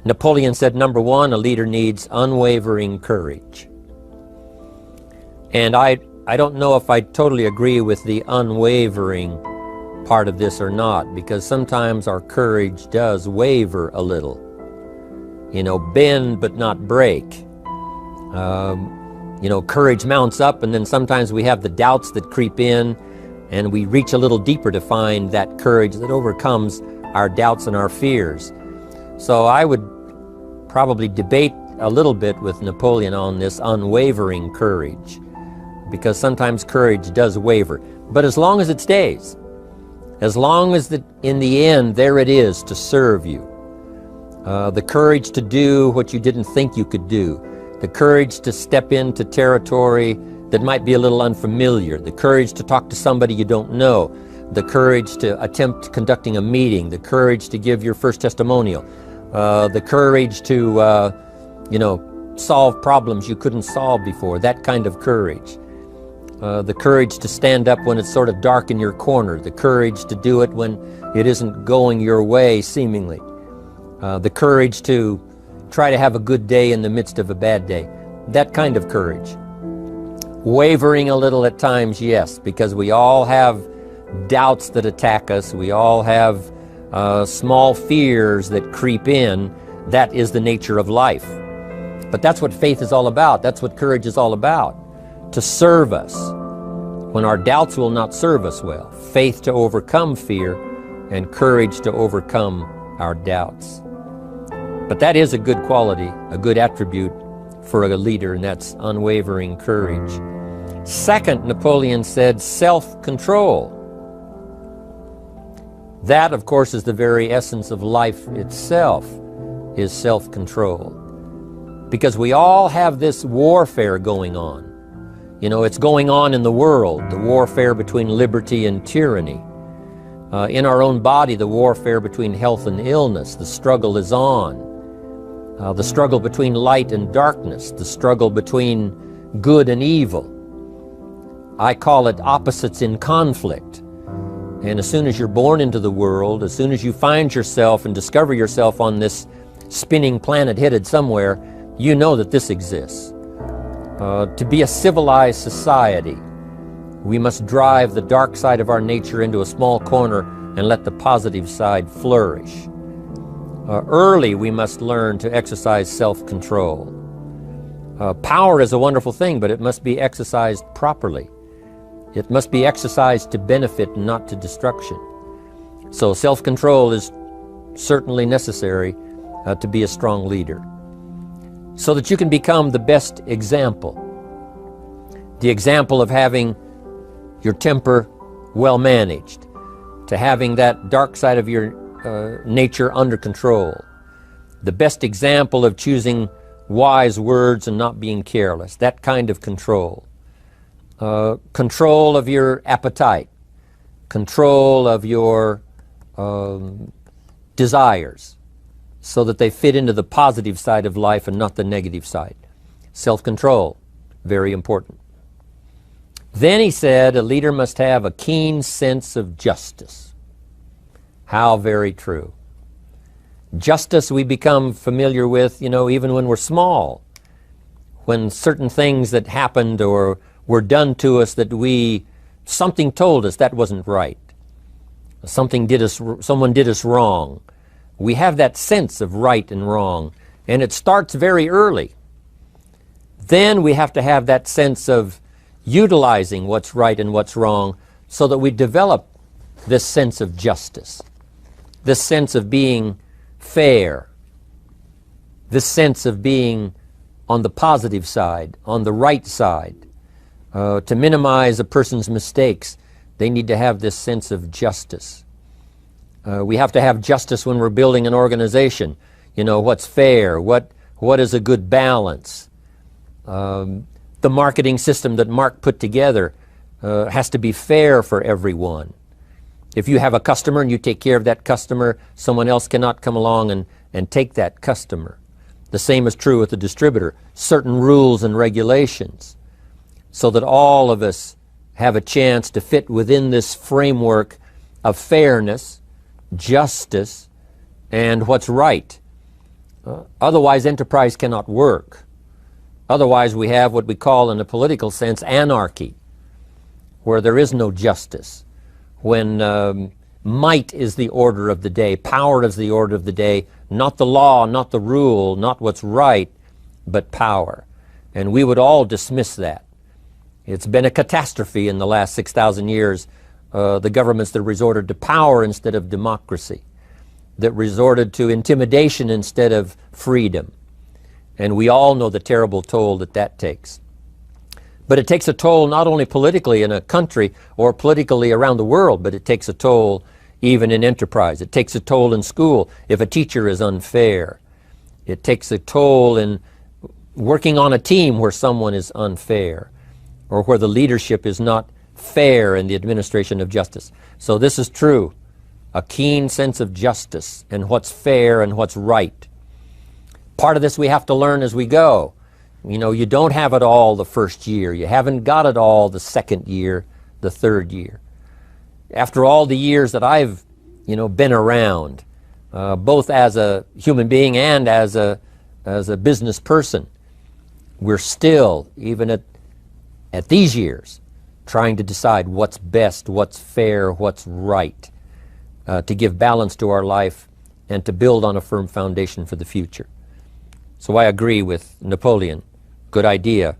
Napoleon said, number one, a leader needs unwavering courage. And I don't know if I totally agree with the unwavering part of this or not, because sometimes our courage does waver a little. You know, bend but not break. You know, courage mounts up, and then sometimes we have the doubts that creep in, and we reach a little deeper to find that courage that overcomes our doubts and our fears. So I would probably debate a little bit with Napoleon on this unwavering courage, because sometimes courage does waver. But as long as it stays, as long as in the end there it is to serve you, the courage to do what you didn't think you could do, the courage to step into territory that might be a little unfamiliar, the courage to talk to somebody you don't know, the courage to attempt conducting a meeting, the courage to give your first testimonial, the courage to, you know, solve problems you couldn't solve before, that kind of courage. The courage to stand up when it's sort of dark in your corner, the courage to do it when it isn't going your way, seemingly. The courage to try to have a good day in the midst of a bad day, that kind of courage. Wavering a little at times, yes, because we all have doubts that attack us. We all have small fears that creep in. That is the nature of life. But that's what faith is all about. That's what courage is all about. To serve us when our doubts will not serve us well. Faith to overcome fear, and courage to overcome our doubts. But that is a good quality, a good attribute for a leader, and that's unwavering courage. Second, Napoleon said self-control. That, of course, is the very essence of life itself, is self-control. Because we all have this warfare going on. You know, it's going on in the world, the warfare between liberty and tyranny. In our own body, the warfare between health and illness, the struggle is on. The struggle between light and darkness, the struggle between good and evil. I call it opposites in conflict. And as soon as you're born into the world, as soon as you find yourself and discover yourself on this spinning planet headed somewhere, you know that this exists. To be a civilized society, we must drive the dark side of our nature into a small corner and let the positive side flourish. Early we must learn to exercise self-control. Power is a wonderful thing, but it must be exercised properly. It must be exercised to benefit and not to destruction. So self-control is certainly necessary to be a strong leader, so that you can become the best example. The example of having your temper well managed, to having that dark side of your nature under control. The best example of choosing wise words and not being careless, that kind of control. Control of your appetite, control of your desires, so that they fit into the positive side of life and not the negative side. Self-control, very important. Then he said a leader must have a keen sense of justice. How very true. Justice we become familiar with, you know, even when we're small. When certain things that happened or were done to us that something told us that wasn't right. Someone did us wrong. We have that sense of right and wrong, and it starts very early. Then we have to have that sense of utilizing what's right and what's wrong so that we develop this sense of justice, this sense of being fair, this sense of being on the positive side, on the right side. To minimize a person's mistakes, they need to have this sense of justice. We have to have justice when we're building an organization. You know, what's fair, what is a good balance. The marketing system that Mark put together has to be fair for everyone. If you have a customer and you take care of that customer, someone else cannot come along and take that customer. The same is true with the distributor. Certain rules and regulations, so that all of us have a chance to fit within this framework of fairness, justice, and what's right. Otherwise, enterprise cannot work. Otherwise, we have what we call, in a political sense, anarchy, where there is no justice, when might is the order of the day, power is the order of the day, not the law, not the rule, not what's right, but power. And we would all dismiss that. It's been a catastrophe in the last 6,000 years, the governments that resorted to power instead of democracy, that resorted to intimidation instead of freedom. And we all know the terrible toll that that takes. But it takes a toll not only politically in a country or politically around the world, but it takes a toll even in enterprise. It takes a toll in school if a teacher is unfair. It takes a toll in working on a team where someone is unfair, or where the leadership is not fair in the administration of justice. So this is true. A keen sense of justice and what's fair and what's right. Part of this we have to learn as we go. You know, you don't have it all the first year. You haven't got it all the second year, the third year. After all the years that I've, been around, both as a human being and as a business person, we're still, even at these years, trying to decide what's best, what's fair, what's right, to give balance to our life and to build on a firm foundation for the future. So I agree with Napoleon. Good idea.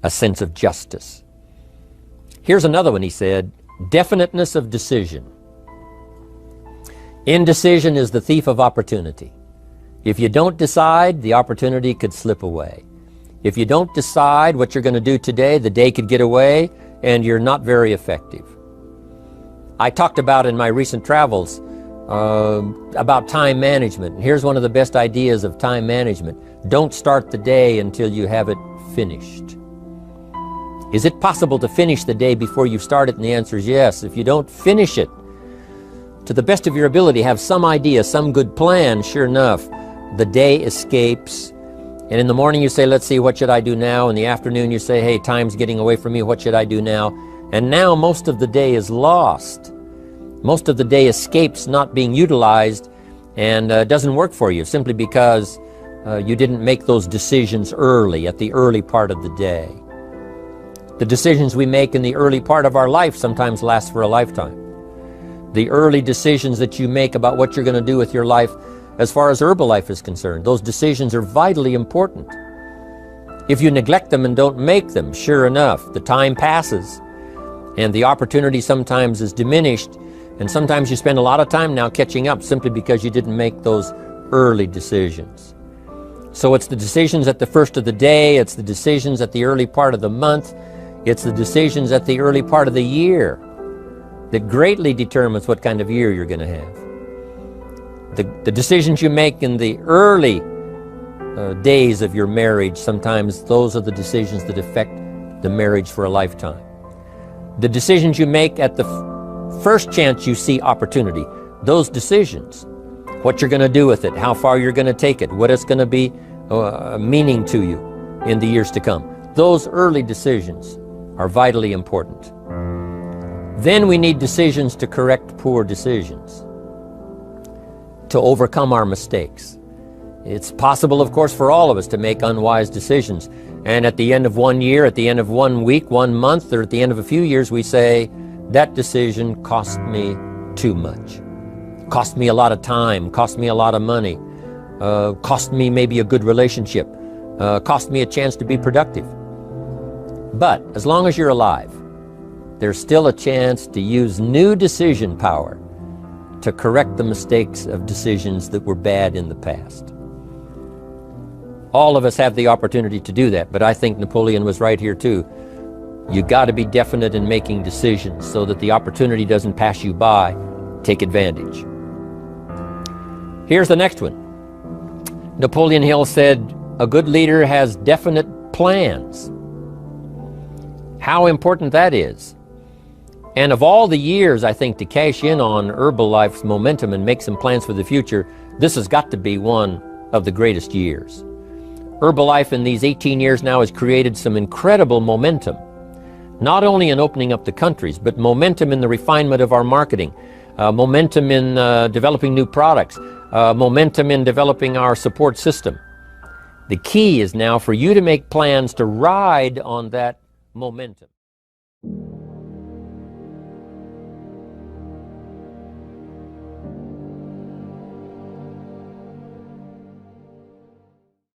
A sense of justice. Here's another one, he said, definiteness of decision. Indecision is the thief of opportunity. If you don't decide, the opportunity could slip away. If you don't decide what you're going to do today, the day could get away and you're not very effective. I talked about in my recent travels about time management. Here's one of the best ideas of time management. Don't start the day until you have it finished. Is it possible to finish the day before you start it? And the answer is yes. If you don't finish it to the best of your ability, have some idea, some good plan, sure enough, the day escapes. And in the morning you say, let's see, what should I do now? In the afternoon you say, hey, time's getting away from me, what should I do now? And now most of the day is lost. Most of the day escapes not being utilized and doesn't work for you simply because you didn't make those decisions early, at the early part of the day. The decisions we make in the early part of our life sometimes last for a lifetime. The early decisions that you make about what you're going to do with your life as far as Herbalife is concerned, those decisions are vitally important. If you neglect them and don't make them, sure enough, the time passes and the opportunity sometimes is diminished. And sometimes you spend a lot of time now catching up simply because you didn't make those early decisions. So it's the decisions at the first of the day, it's the decisions at the early part of the month, it's the decisions at the early part of the year that greatly determines what kind of year you're going to have. The decisions you make in the early days of your marriage, sometimes those are the decisions that affect the marriage for a lifetime. The decisions you make at the first chance you see opportunity, those decisions, what you're going to do with it, how far you're going to take it, what it's going to be meaning to you in the years to come. Those early decisions are vitally important. Then we need decisions to correct poor decisions, to overcome our mistakes. It's possible, of course, for all of us to make unwise decisions. And at the end of one year, at the end of 1 week, 1 month, or at the end of a few years, we say, that decision cost me too much. Cost me a lot of time, cost me a lot of money, cost me maybe a good relationship, cost me a chance to be productive. But as long as you're alive, there's still a chance to use new decision power to correct the mistakes of decisions that were bad in the past. All of us have the opportunity to do that, but I think Napoleon was right here too. You got to be definite in making decisions so that the opportunity doesn't pass you by. Take advantage. Here's the next one. Napoleon Hill said, a good leader has definite plans. How important that is. And of all the years, I think, to cash in on Herbalife's momentum and make some plans for the future, this has got to be one of the greatest years. Herbalife in these 18 years now has created some incredible momentum, not only in opening up the countries, but momentum in the refinement of our marketing, momentum in developing new products, momentum in developing our support system. The key is now for you to make plans to ride on that momentum.